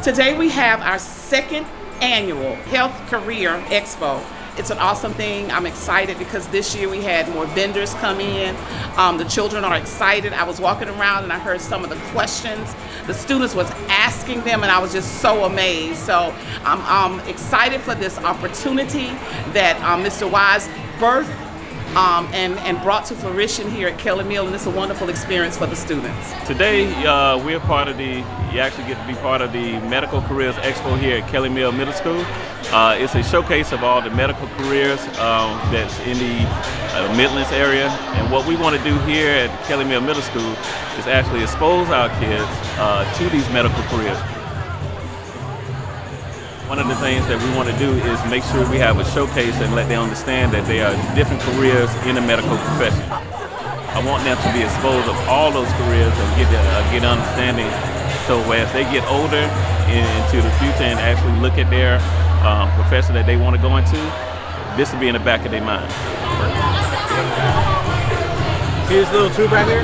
Today we have our second annual Health Career Expo. It's an awesome thing. I'm excited because this year we had more vendors come in. The children are excited. I was walking around and I heard some of the questions the students was asking them, and I was just so amazed. So I'm excited for this opportunity that Mr. Wise birthed and brought to fruition here at Kelly Mill, and it's a wonderful experience for the students. Today, we're part of you actually get to be part of the Medical Careers Expo here at Kelly Mill Middle School. It's a showcase of all the medical careers that's in the Midlands area, and what we want to do here at Kelly Mill Middle School is actually expose our kids to these medical careers. One of the things that we want to do is make sure we have a showcase and let them understand that there are different careers in the medical profession. I want them to be exposed of all those careers and get understanding, so as they get older into the future and actually look at their profession that they want to go into, this will be in the back of their mind. See this little tube right here?